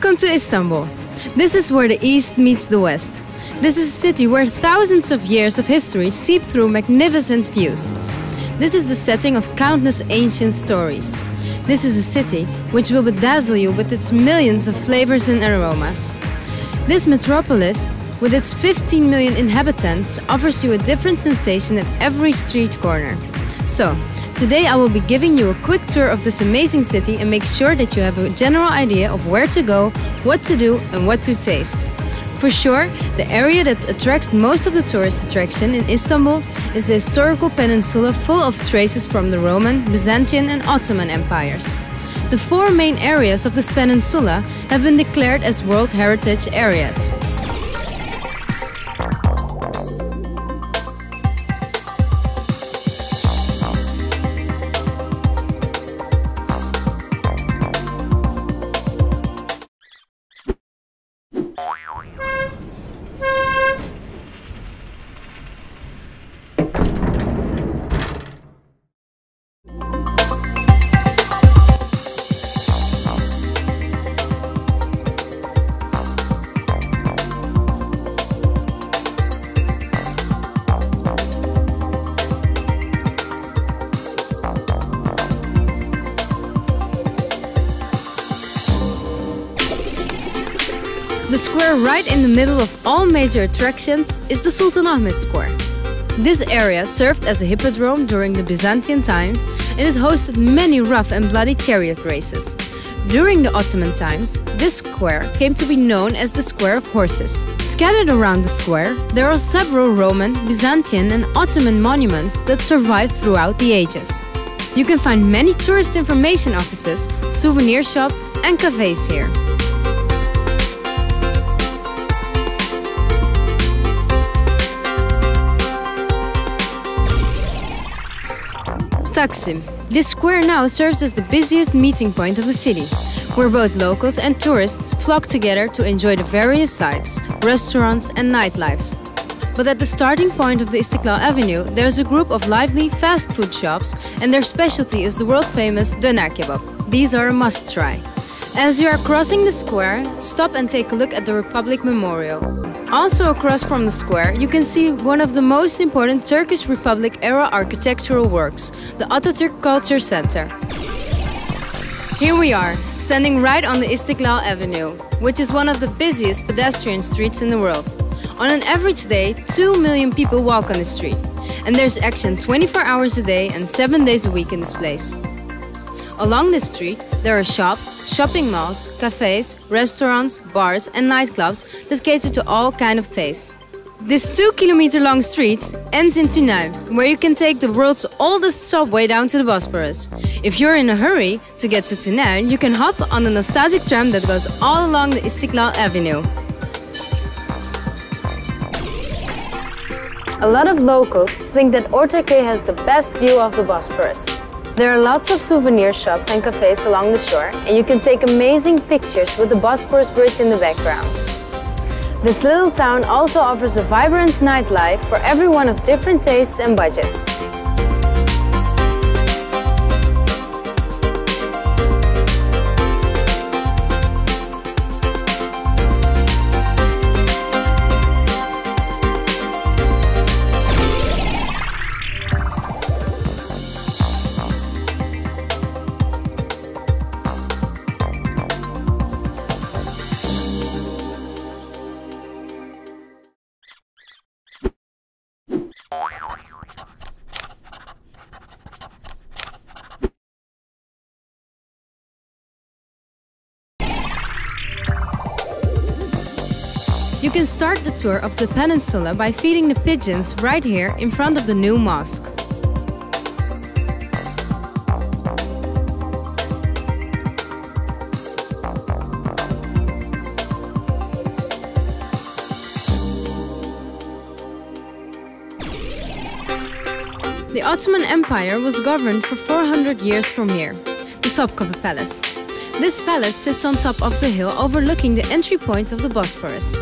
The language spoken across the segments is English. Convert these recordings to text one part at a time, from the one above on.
Welcome to Istanbul. This is where the East meets the West. This is a city where thousands of years of history seep through magnificent views. This is the setting of countless ancient stories. This is a city which will bedazzle you with its millions of flavors and aromas. This metropolis, with its 15 million inhabitants, offers you a different sensation at every street corner. So, today I will be giving you a quick tour of this amazing city and make sure that you have a general idea of where to go, what to do and what to taste. For sure, the area that attracts most of the tourist attraction in Istanbul is the historical peninsula full of traces from the Roman, Byzantine and Ottoman empires. The four main areas of this peninsula have been declared as World Heritage Areas. The square right in the middle of all major attractions is the Sultanahmet Square. This area served as a hippodrome during the Byzantine times and it hosted many rough and bloody chariot races. During the Ottoman times, this square came to be known as the Square of Horses. Scattered around the square, there are several Roman, Byzantine and Ottoman monuments that survived throughout the ages. You can find many tourist information offices, souvenir shops and cafes here. Taksim. This square now serves as the busiest meeting point of the city, where both locals and tourists flock together to enjoy the various sites, restaurants and nightlifes. But at the starting point of the İstiklal Avenue, there's a group of lively fast food shops and their specialty is the world-famous döner kebab. These are a must-try. As you are crossing the square, stop and take a look at the Republic Memorial. Also across from the square, you can see one of the most important Turkish Republic-era architectural works, the Atatürk Culture Center. Here we are, standing right on the İstiklal Avenue, which is one of the busiest pedestrian streets in the world. On an average day, 2 million people walk on the street, and there's action 24 hours a day and 7 days a week in this place. Along this street, there are shops, shopping malls, cafes, restaurants, bars and nightclubs that cater to all kinds of tastes. This 2-kilometer-long street ends in Tünel, where you can take the world's oldest subway down to the Bosporus. If you're in a hurry to get to Tünel, you can hop on the nostalgic tram that goes all along the İstiklal Avenue. A lot of locals think that Ortaköy has the best view of the Bosporus. There are lots of souvenir shops and cafes along the shore, and you can take amazing pictures with the Bosporus Bridge in the background. This little town also offers a vibrant nightlife for everyone of different tastes and budgets. You can start the tour of the peninsula by feeding the pigeons right here in front of the new mosque. The Ottoman Empire was governed for 400 years from here, the Topkapi Palace. This palace sits on top of the hill overlooking the entry point of the Bosporus.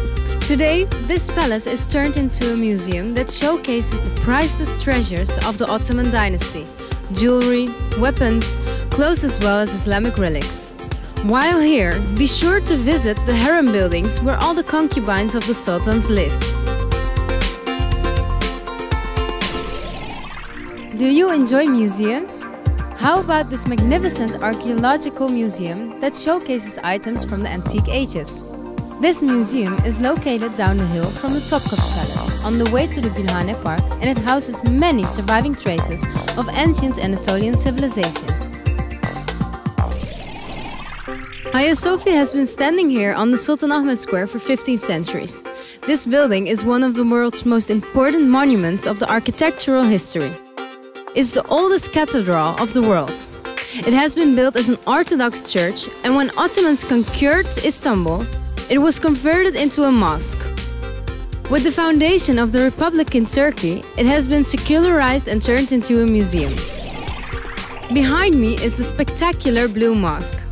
Today, this palace is turned into a museum that showcases the priceless treasures of the Ottoman dynasty, jewelry, weapons, clothes as well as Islamic relics. While here, be sure to visit the harem buildings where all the concubines of the sultans lived. Do you enjoy museums? How about this magnificent archaeological museum that showcases items from the antique ages? This museum is located down the hill from the Topkapi Palace, on the way to the Gülhane Park, and it houses many surviving traces of ancient Anatolian civilizations. Hagia Sophia has been standing here on the Sultanahmet Square for 15 centuries. This building is one of the world's most important monuments of the architectural history. It's the oldest cathedral of the world. It has been built as an Orthodox church, and when Ottomans conquered Istanbul, it was converted into a mosque. With the foundation of the Republic in Turkey, it has been secularized and turned into a museum. Behind me is the spectacular Blue Mosque.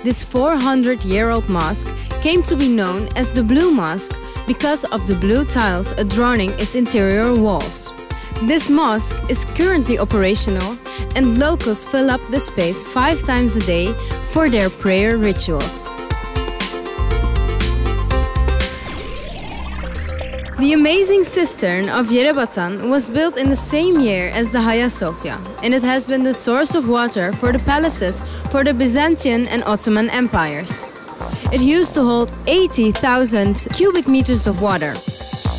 This 400-year-old mosque came to be known as the Blue Mosque because of the blue tiles adorning its interior walls. This mosque is currently operational, and locals fill up the space 5 times a day for their prayer rituals. The amazing cistern of Yerebatan was built in the same year as the Hagia Sophia, and it has been the source of water for the palaces for the Byzantine and Ottoman empires. It used to hold 80,000 cubic meters of water.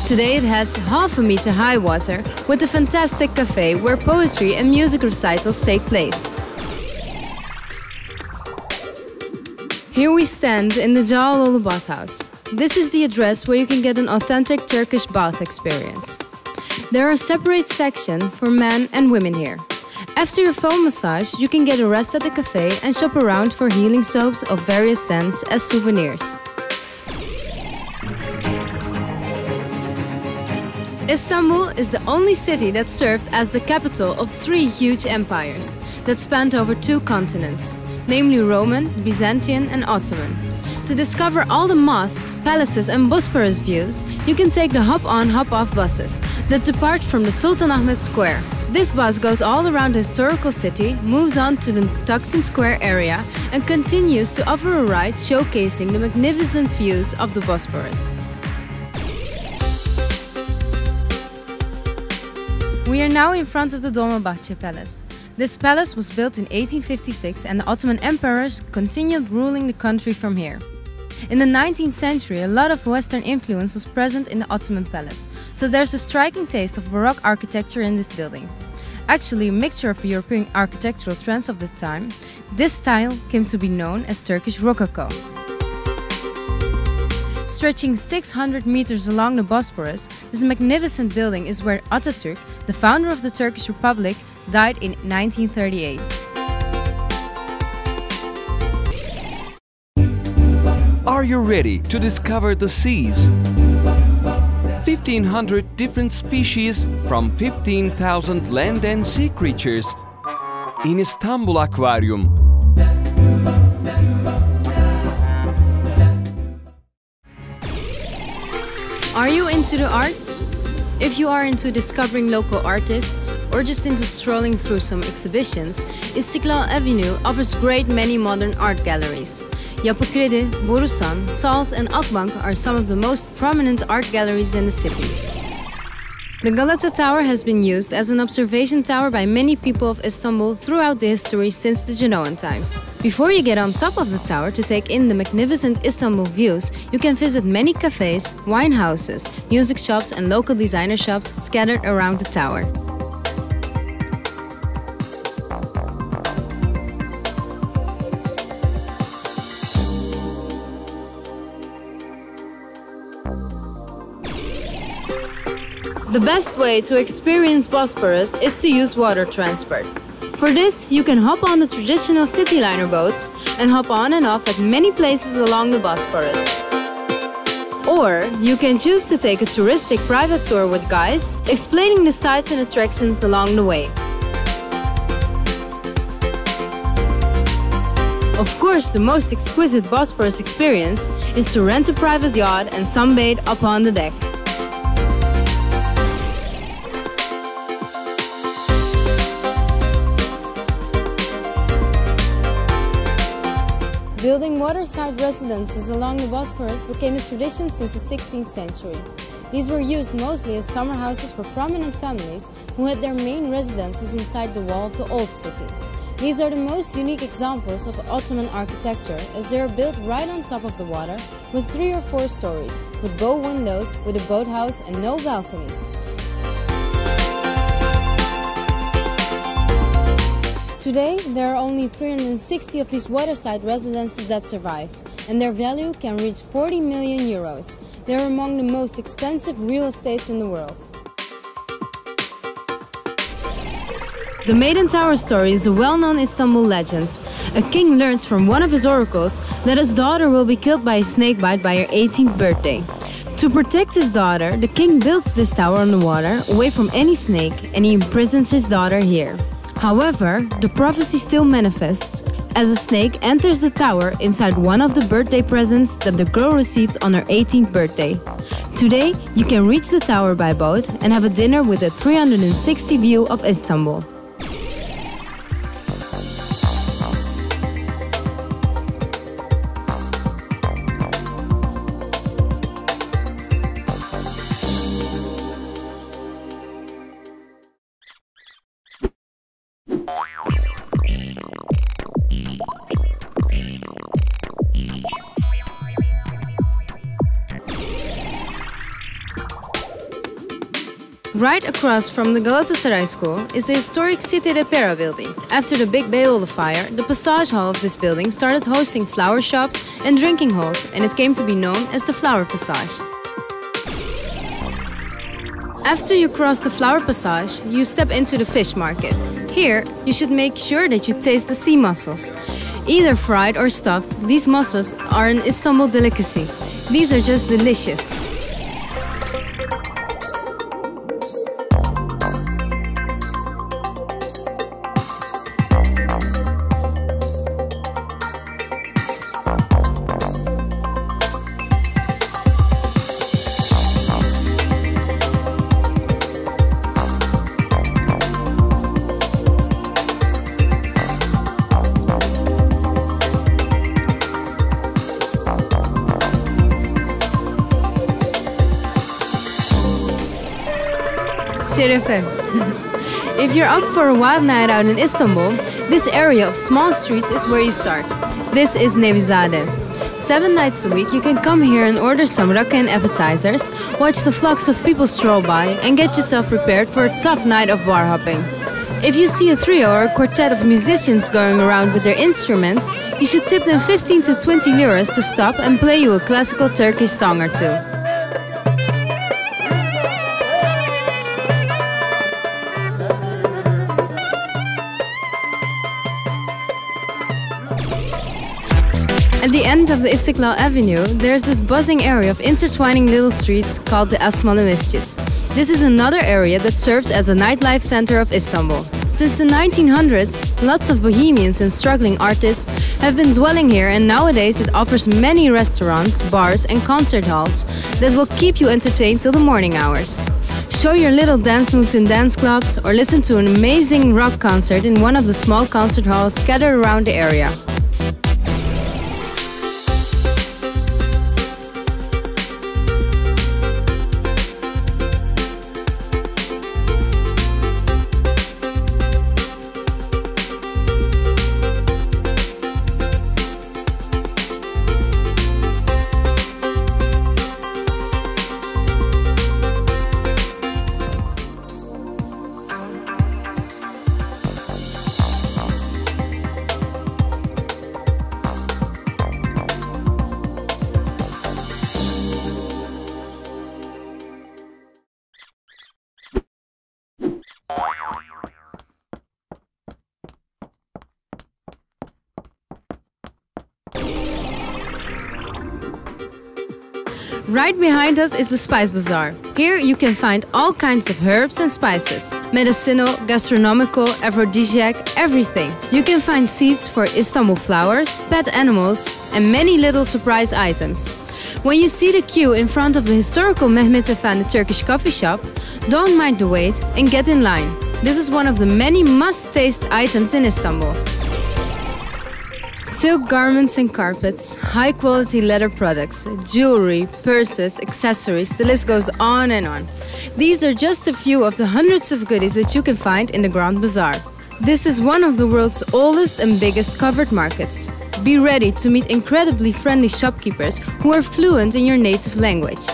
Today it has half a meter high water with a fantastic cafe where poetry and music recitals take place. Here we stand in the Cağaloğlu bathhouse. This is the address where you can get an authentic Turkish bath experience. There are separate sections for men and women here. After your foam massage, you can get a rest at the cafe and shop around for healing soaps of various scents as souvenirs. Istanbul is the only city that served as the capital of 3 huge empires that spanned over 2 continents, namely Roman, Byzantine and Ottoman. To discover all the mosques, palaces and Bosporus views, you can take the hop-on, hop-off buses that depart from the Sultanahmet Square. This bus goes all around the historical city, moves on to the Taksim Square area and continues to offer a ride showcasing the magnificent views of the Bosporus. We are now in front of the Dolmabahce Palace. This palace was built in 1856 and the Ottoman emperors continued ruling the country from here. In the 19th century, a lot of Western influence was present in the Ottoman palace, so there's a striking taste of Baroque architecture in this building. Actually a mixture of European architectural trends of the time, this style came to be known as Turkish Rococo. Stretching 600 meters along the Bosporus, this magnificent building is where Atatürk, the founder of the Turkish Republic, died in 1938. Are you ready to discover the seas? 1,500 different species from 15,000 land and sea creatures in Istanbul Aquarium. Are you into the arts? If you are into discovering local artists or just into strolling through some exhibitions, İstiklal Avenue offers great many modern art galleries. Yapı Kredi, Borusan, Salt and Akbank are some of the most prominent art galleries in the city. The Galata Tower has been used as an observation tower by many people of Istanbul throughout the history since the Genoan times. Before you get on top of the tower to take in the magnificent Istanbul views, you can visit many cafes, wine houses, music shops and local designer shops scattered around the tower. The best way to experience Bosporus is to use water transport. For this, you can hop on the traditional city liner boats and hop on and off at many places along the Bosporus. Or you can choose to take a touristic private tour with guides, explaining the sights and attractions along the way. Of course, the most exquisite Bosporus experience is to rent a private yacht and sunbathe up on the deck. Building waterside residences along the Bosphorus became a tradition since the 16th century. These were used mostly as summer houses for prominent families who had their main residences inside the wall of the old city. These are the most unique examples of Ottoman architecture, as they are built right on top of the water with 3 or 4 stories, with bow windows, with a boathouse and no balconies. Today, there are only 360 of these waterside residences that survived, and their value can reach 40 million euros. They are among the most expensive real estates in the world. The Maiden Tower story is a well-known Istanbul legend. A king learns from one of his oracles that his daughter will be killed by a snake bite by her 18th birthday. To protect his daughter, the king builds this tower on the water, away from any snake, and he imprisons his daughter here. However, the prophecy still manifests, as a snake enters the tower inside one of the birthday presents that the girl receives on her 18th birthday. Today, you can reach the tower by boat and have a dinner with a 360 view of Istanbul. Right across from the Galatasaray School is the historic Cité de Pera building. After the Big Beyoğlu fire, the passage hall of this building started hosting flower shops and drinking halls, and it came to be known as the Flower Passage. After you cross the Flower Passage, you step into the fish market. Here, you should make sure that you taste the sea mussels. Either fried or stuffed, these mussels are an Istanbul delicacy. These are just delicious. Şerefe. If you're up for a wild night out in Istanbul, this area of small streets is where you start. This is Nevizade. 7 nights a week you can come here and order some rakı and appetizers, watch the flocks of people stroll by, and get yourself prepared for a tough night of bar hopping. If you see a trio or a quartet of musicians going around with their instruments, you should tip them 15 to 20 euros to stop and play you a classical Turkish song or two. At the end of the İstiklal Avenue, there's this buzzing area of intertwining little streets called the Asmalı Mescid. This is another area that serves as a nightlife center of Istanbul. Since the 1900s, lots of bohemians and struggling artists have been dwelling here, and nowadays it offers many restaurants, bars and concert halls that will keep you entertained till the morning hours. Show your little dance moves in dance clubs or listen to an amazing rock concert in one of the small concert halls scattered around the area. Right behind us is the Spice Bazaar. Here you can find all kinds of herbs and spices. Medicinal, gastronomical, aphrodisiac, everything. You can find seeds for Istanbul flowers, pet animals, and many little surprise items. When you see the queue in front of the historical Mehmet Efendi Turkish coffee shop, don't mind the wait and get in line. This is one of the many must-taste items in Istanbul. Silk garments and carpets, high-quality leather products, jewelry, purses, accessories, the list goes on and on. These are just a few of the hundreds of goodies that you can find in the Grand Bazaar. This is one of the world's oldest and biggest covered markets. Be ready to meet incredibly friendly shopkeepers who are fluent in your native language.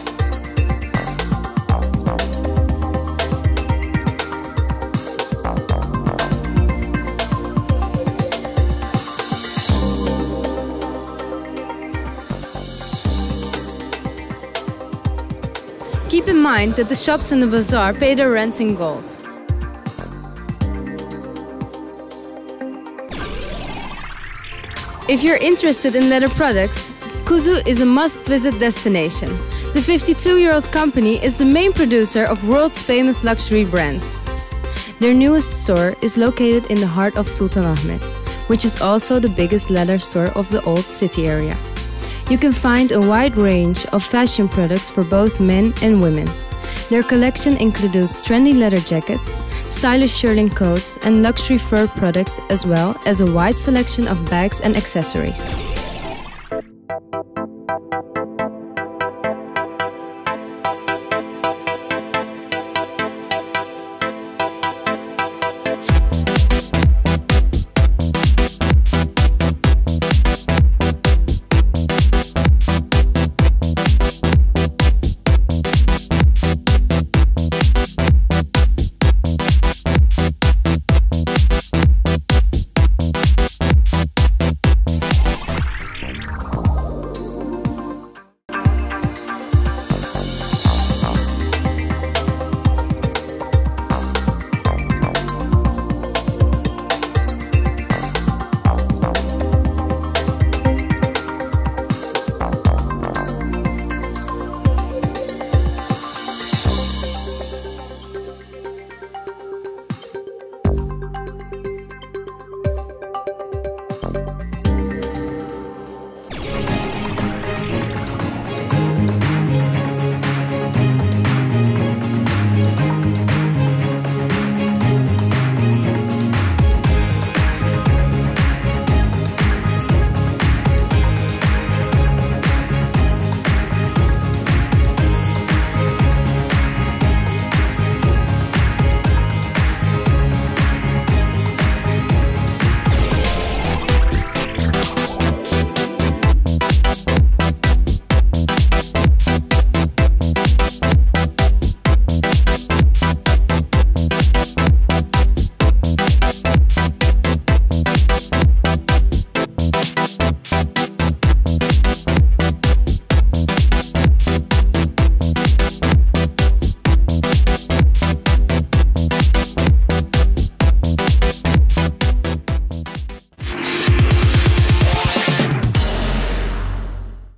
Keep in mind that the shops in the bazaar pay their rent in gold. If you're interested in leather products, Kuzu is a must-visit destination. The 52-year-old company is the main producer of world's famous luxury brands. Their newest store is located in the heart of Sultanahmet, which is also the biggest leather store of the old city area. You can find a wide range of fashion products for both men and women. Their collection includes trendy leather jackets, stylish shearling coats, and luxury fur products, as well as a wide selection of bags and accessories.